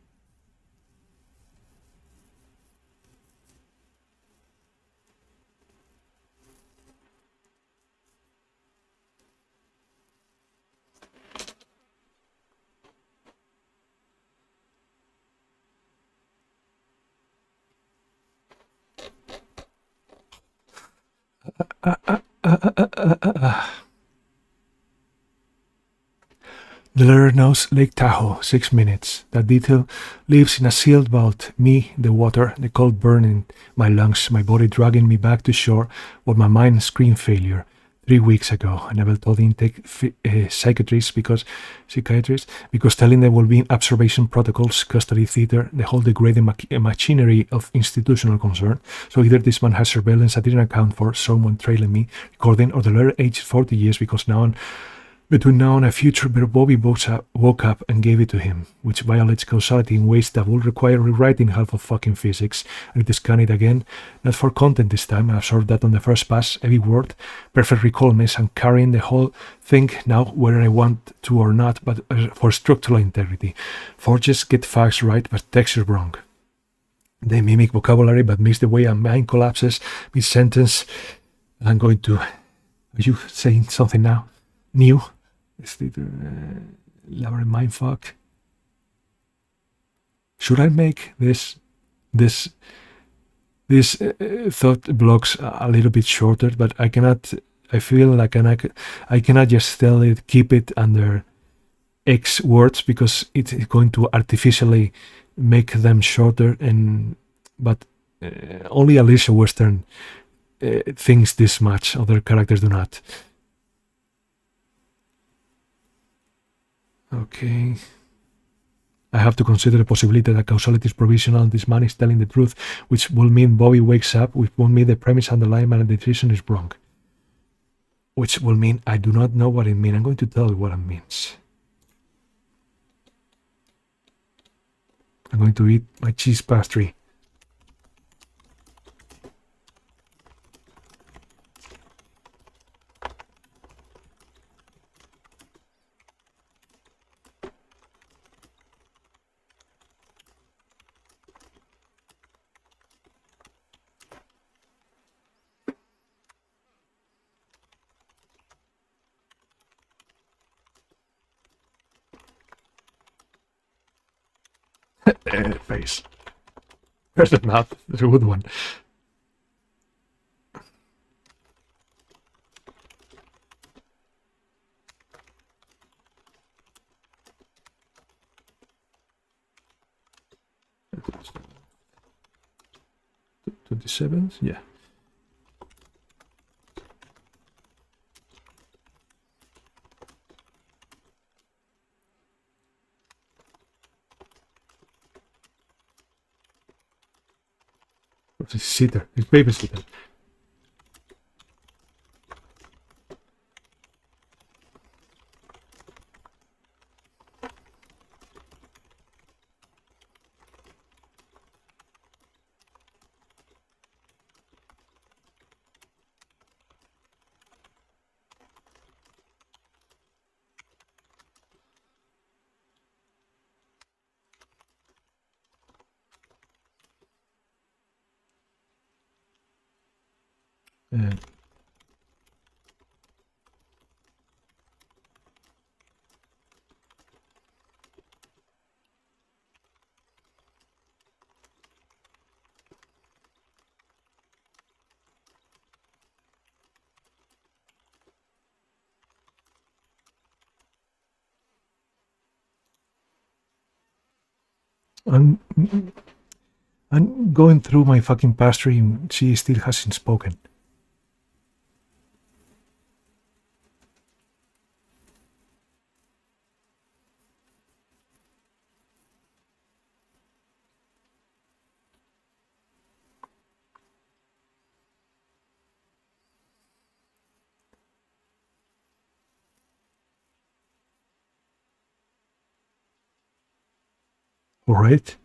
The letter knows Lake Tahoe, 6 minutes. That detail lives in a sealed vault. Me, the water, the cold burning my lungs, my body dragging me back to shore, while my mind screamed failure. 3 weeks ago, I never told the intake psychiatrists because telling them will be observation protocols, custody theater, the whole degrading machinery of institutional concern. So either this man has surveillance I didn't account for, someone trailing me, recording, or the letter aged 40 years because between now and a future where Bobby woke up and gave it to him, which violates causality in ways that will require rewriting half of fucking physics. I need to scan it again, not for content this time. I absorbed that on the first pass, every word, perfect recallness, and carrying the whole thing now whether I want to or not, but for structural integrity. Forges get facts right, but texture wrong. They mimic vocabulary, but miss the way a mind collapses mid-sentence. I'm going to... Are you saying something now? New? Labyrinth mindfuck. Should I make this thought blocks a little bit shorter? But I cannot. I feel like I cannot just tell it keep it under X words because it's going to artificially make them shorter. But only Alicia Western thinks this much. Other characters do not. Okay. I have to consider the possibility that causality is provisional and this man is telling the truth, which will mean Bobby wakes up, which will mean the premise underlying my decision is wrong. Which will mean I do not know what it means. I'm going to tell you what it means. I'm going to eat my cheese pastry. Face. There's the mouth. There's a good one. $27? Yeah. It's sitter. It's babysitter. I'm going through my fucking pastry and she still hasn't spoken. Alright?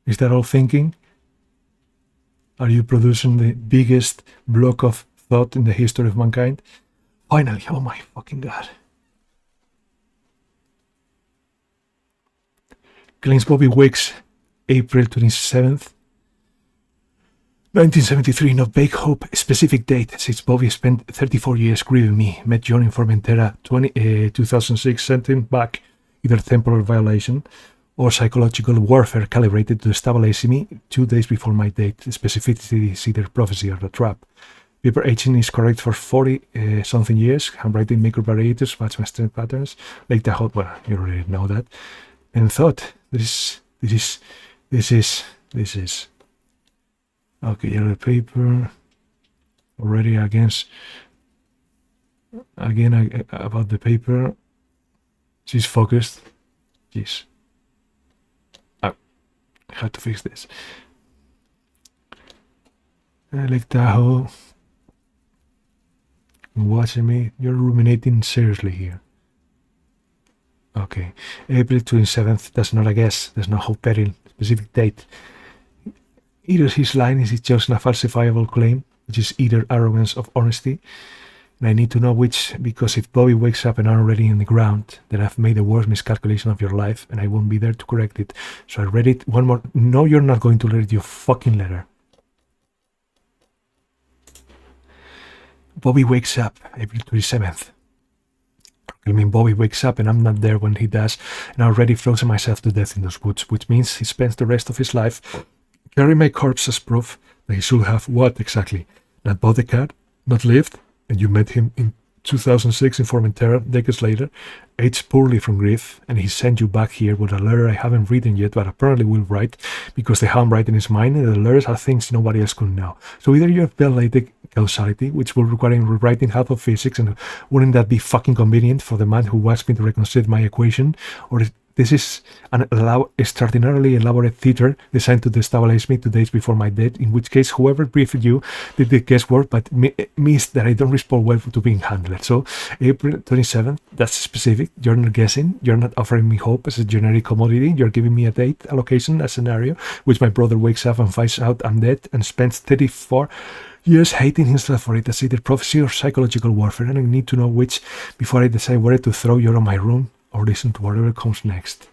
Is that all thinking? Are you producing the biggest block of thought in the history of mankind? Finally, oh my fucking god. Claims Bobby wakes April 27th, 1973, no vague hope, specific date, since Bobby spent 34 years grieving me, met John in Formentera, 2006, sent him back, either temporal violation or psychological warfare calibrated to stabilize me 2 days before my date. Specificity is either prophecy or a trap. Paper aging is correct for 40 something years. Handwriting micro variators, match my strength patterns. Like the hot, well, you already know that. And thought, this is. Okay, yellow paper. Already again about the paper. She's focused. Jeez. I have to fix this. Like Tahoe. Watching me. You're ruminating seriously here. Okay. April 27th. That's not a guess. There's no hope peril. Specific date. Either his line is he chosen a falsifiable claim, which is either arrogance or honesty. And I need to know which, because if Bobby wakes up and I'm already in the ground, then I've made the worst miscalculation of your life and I won't be there to correct it. So I read it one more. No, you're not going to read your fucking letter. Bobby wakes up April 27th. I mean, Bobby wakes up and I'm not there when he does, and I already frozen myself to death in those woods, which means he spends the rest of his life carrying my corpse as proof that he should have what exactly? Not bought the cat, not lived, and you met him in 2006 in Formentera, decades later, aged poorly from grief, and he sent you back here with a letter I haven't written yet, but apparently will write, because the handwriting is mine, and the letters are things nobody else could know. So either you have violated causality, which will require rewriting half of physics, and wouldn't that be fucking convenient for the man who wants me to reconsider my equation, or this is an extraordinarily elaborate theater designed to destabilize me 2 days before my death, in which case whoever briefed you did the guesswork, but missed that I don't respond well to being handled. So April 27th, that's specific. You're not guessing. You're not offering me hope as a generic commodity. You're giving me a date allocation, a scenario, which my brother wakes up and finds out I'm dead and spends 34 years hating himself for it as either prophecy or psychological warfare, and I need to know which before I decide whether to throw you out of my room or listen to whatever comes next.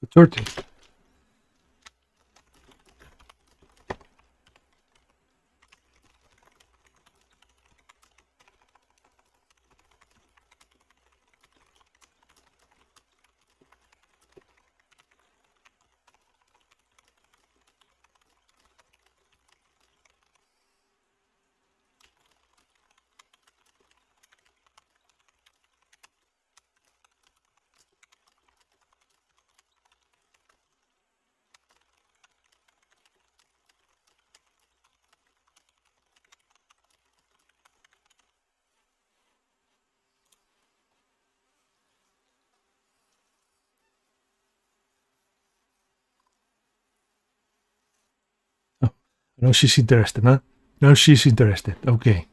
The 30th. Now she's interested, huh? Now she's interested. Okay.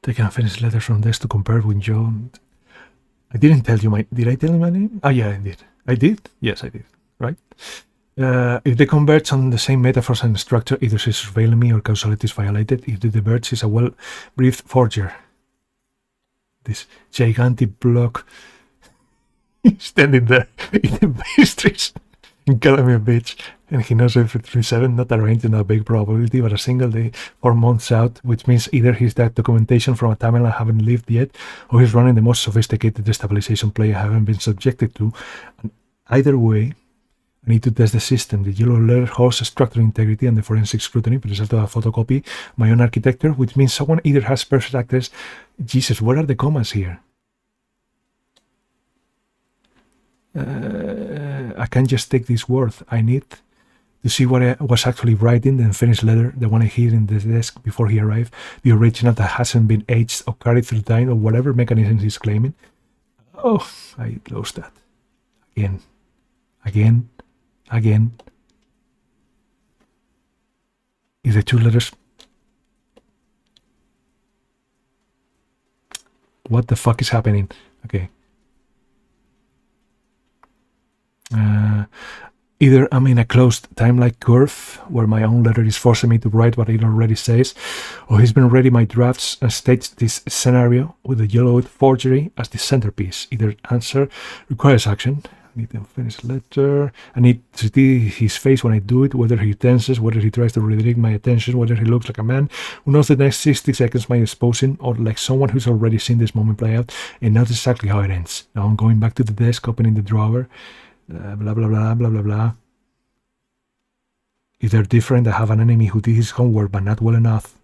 Taking a finished letter from this to compare with Joe. I didn't tell you my... Did I tell you my name? Oh, yeah, I did. I did? Yes, I did. Right? If they converge on the same metaphors and structure, either she's surveilling me or causality is violated. If the diverge is a well-breathed forger. This gigantic block standing there eating pastries and calling me a bitch. And he knows April 27, not arranging a big probability, but a single day, 4 months out, which means either he's that documentation from a timeline I haven't lived yet, or he's running the most sophisticated destabilization play I haven't been subjected to. And either way, I need to test the system. The yellow letter holds structural integrity and the forensic scrutiny, but it's also a photocopy, my own architecture, which means someone either has perfect access. Jesus, where are the commas here? I can't just take this word. I need to see what I was actually writing, the finished letter, the one I hid in the desk before he arrived, the original that hasn't been aged or carried through time or whatever mechanism he's claiming. Oh, I lost that. Again. If the 2 letters... What the fuck is happening? Okay. Either I'm in a closed time-like curve where my own letter is forcing me to write what it already says, or he's been reading my drafts and staged this scenario with the yellowed forgery as the centerpiece. Either answer requires action. I need to finish the letter. I need to see his face when I do it, whether he tenses, whether he tries to redirect my attention, whether he looks like a man who knows the next 60 seconds might expose him, or like someone who's already seen this moment play out and knows exactly how it ends. Now I'm going back to the desk, opening the drawer, blah, blah, blah, blah, blah, blah. If they're different, I have an enemy who did his homework but not well enough.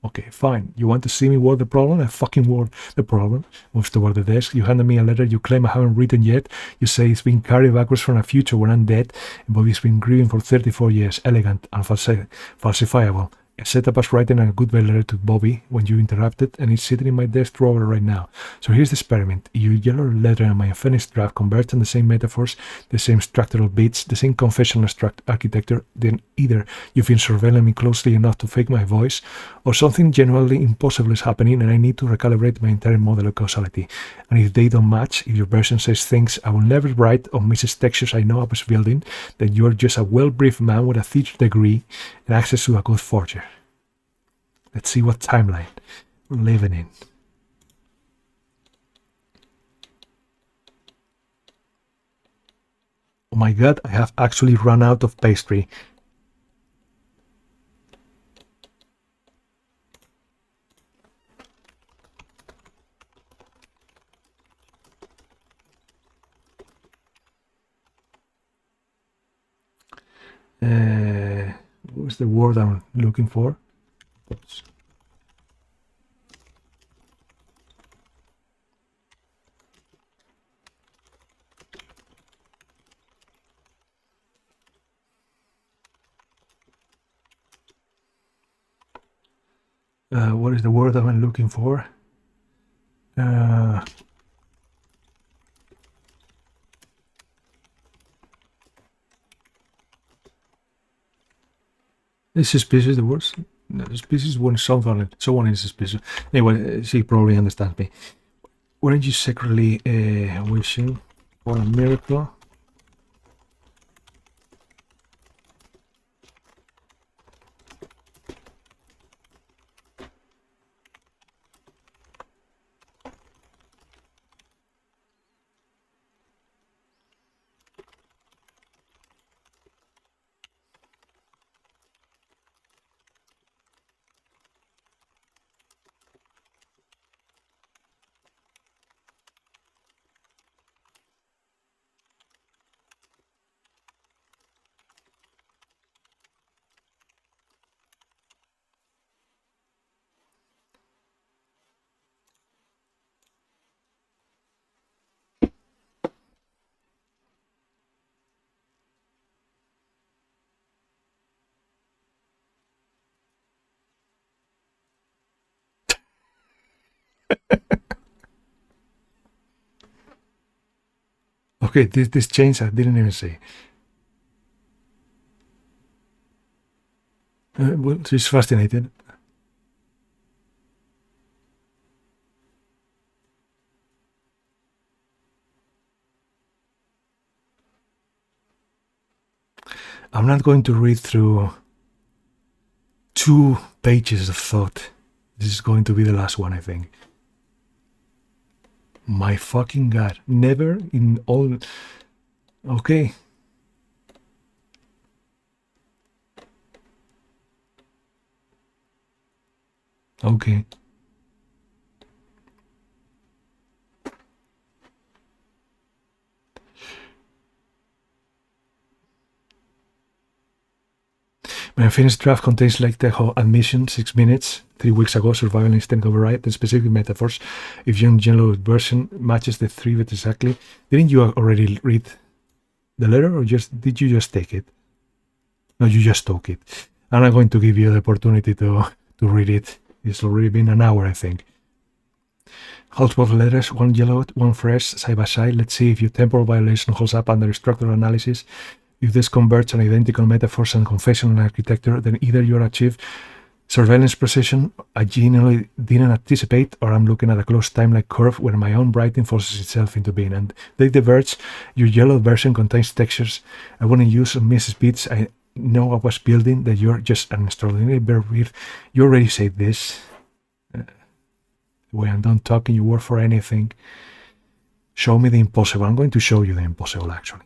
Okay, fine. You want to see me word the problem? I fucking word the problem. Moves toward the desk. You handed me a letter you claim I haven't written yet. You say it's been carried backwards from a future when I'm dead, and Bobby's been grieving for 34 years. Elegant and falsifiable. I set up as writing a goodbye letter to Bobby when you interrupted, and it's sitting in my desk drawer right now. So here's the experiment. Your yellow letter and my unfinished draft converge on the same metaphors, the same structural bits, the same confessional architecture. Then either you've been surveilling me closely enough to fake my voice, or something genuinely impossible is happening and I need to recalibrate my entire model of causality. And if they don't match, if your version says things I will never write or misses textures I know I was building, then you're just a well-briefed man with a theater degree and access to a good forger. Let's see what timeline we're living in. Oh my god, I have actually run out of pastry. What's the word I'm looking for? Oops. What is the word I'm looking for? Is suspicious the words? No, suspicious wouldn't sound on it. Someone is suspicious. Anyway, she probably understands me. Weren't you secretly wishing for a miracle? Okay, this change I didn't even say. Well, she's fascinated. I'm not going to read through 2 pages of thought. This is going to be the last one, I think. My fucking god. Never in all... Okay. Okay. My unfinished draft contains like the whole admission, 6 minutes, 3 weeks ago, survival instinct override, and specific metaphors. If young yellow version matches the 3 bit exactly. Didn't you already read the letter, or did you just take it? No, you just took it. I'm not going to give you the opportunity to read it. It's already been an hour, I think. Holds both letters, one yellow, one fresh, side by side. Let's see if your temporal violation holds up under structural analysis. If this converts an identical metaphors and confessional architecture, then either you achieve surveillance precision I genuinely didn't anticipate, or I'm looking at a close timeline curve where my own writing forces itself into being. And they diverge. Your yellow version contains textures I wouldn't use on Mrs. Beats. I know I was building that you're just an extraordinary bear. You already said this. When I'm done talking, you work for anything. Show me the impossible. I'm going to show you the impossible, actually.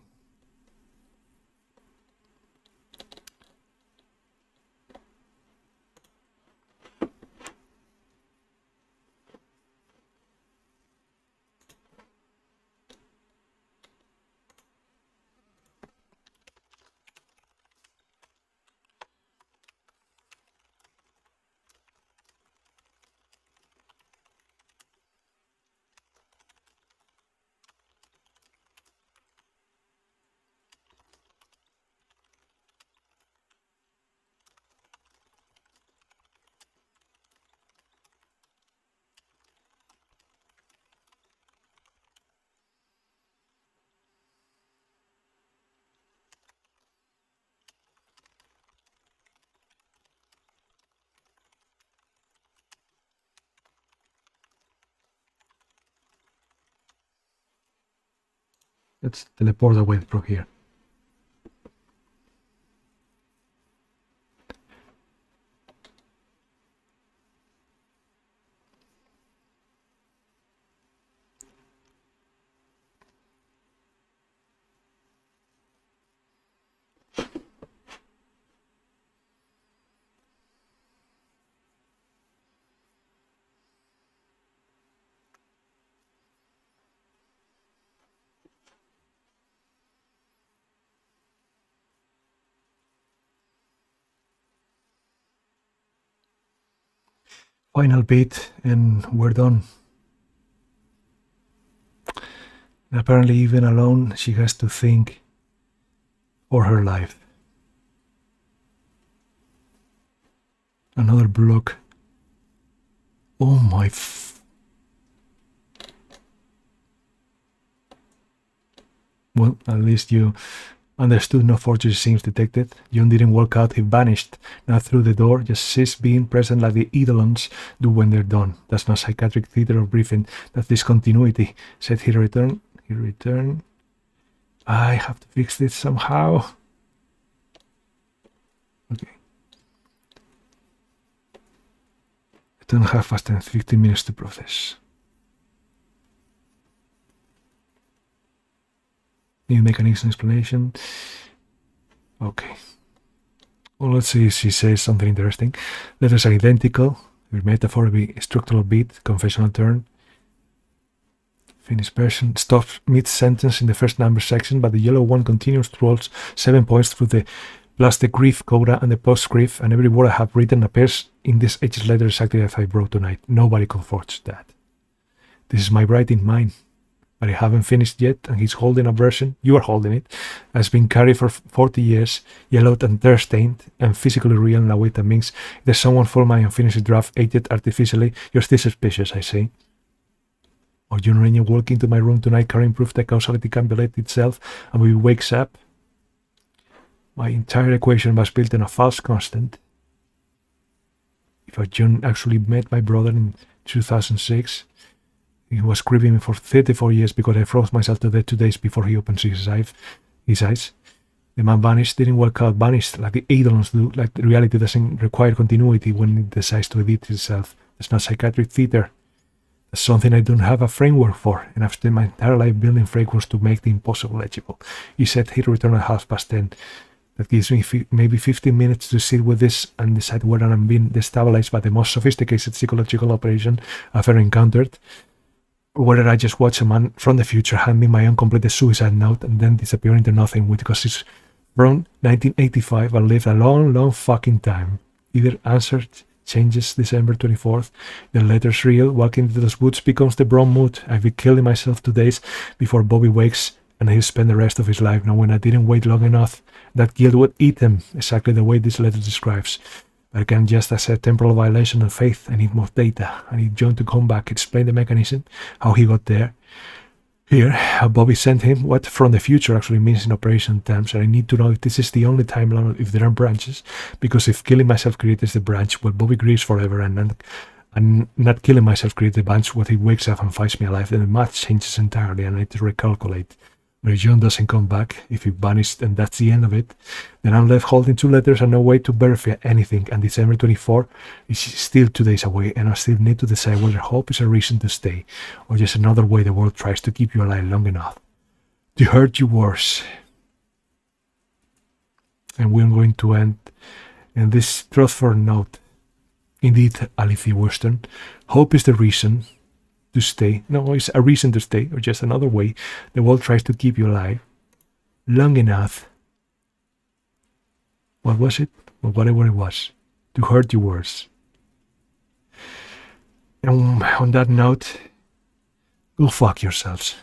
Let's teleport away from here. Final beat, and we're done. And apparently, even alone, she has to think for her life. Another block. Oh my. Well, at least you understood no forgery seems detected. John didn't walk out, he vanished. Not through the door, just ceased being present like the eidolons do when they're done. That's not psychiatric theater or briefing, that's discontinuity. Said he returned. He returned. I have to fix this somehow. Okay. I don't have faster than 15 minutes to process. New mechanism explanation. Okay. Well, let's see if she says something interesting. Letters are identical. Your metaphor will be structural beat, confessional turn. Finished version. Stops mid-sentence in the first number section, but the yellow one continues rolls 7 points through the plus the grief coda and the postscript, and every word I have written appears in this H letter exactly as I wrote tonight. Nobody can forge that. This is my writing, mine. But I haven't finished yet, and he's holding a version, you are holding it, has been carried for 40 years, yellowed and tear-stained, and physically real in a way that means if there's someone for my unfinished draft aged artificially, you're still suspicious, I say. Or John Rainier walk into my room tonight carrying proof that causality can violate itself, and when he wakes up, my entire equation was built on a false constant. If John actually met my brother in 2006, he was grieving me for 34 years because I froze myself to death 2 days before he opens his eyes. The man vanished, didn't work out, vanished like the eidolons do, like the reality doesn't require continuity when it decides to edit itself. It's not psychiatric theater. That's something I don't have a framework for, and I've spent my entire life building frameworks to make the impossible legible. He said he'd return at 10:30. That gives me maybe 15 minutes to sit with this and decide whether I'm being destabilized by the most sophisticated psychological operation I've ever encountered, or whether I just watch a man from the future hand me my uncompleted suicide note and then disappear into nothing, because it's from 1985 and lived a long, long fucking time. Either answer changes December 24th, the letter's real, walking into those woods becomes the brown mood. I've been killing myself 2 days before Bobby wakes, and he'll spend the rest of his life knowing I didn't wait long enough. That guilt would eat him, exactly the way this letter describes. I can't just accept temporal violation of faith. I need more data. I need John to come back, explain the mechanism, how he got there. Here, how Bobby sent him, what from the future actually means in operation terms, and I need to know if this is the only timeline, if there are branches, because if killing myself creates the branch, well, Bobby grieves forever, and not killing myself creates the branch, what he wakes up and finds me alive, then the math changes entirely, and I need to recalculate But if John doesn't come back, if he vanished and that's the end of it, then I'm left holding 2 letters and no way to verify anything. And December 24 is still 2 days away, and I still need to decide whether hope is a reason to stay, or just another way the world tries to keep you alive long enough to hurt you worse. And we're going to end in this truthful note. Indeed, Alicia Western, hope is the reason to stay. No, it's a reason to stay, or just another way the world tries to keep you alive long enough. What was it? Or whatever it was, to hurt you worse. And on that note, go fuck yourselves.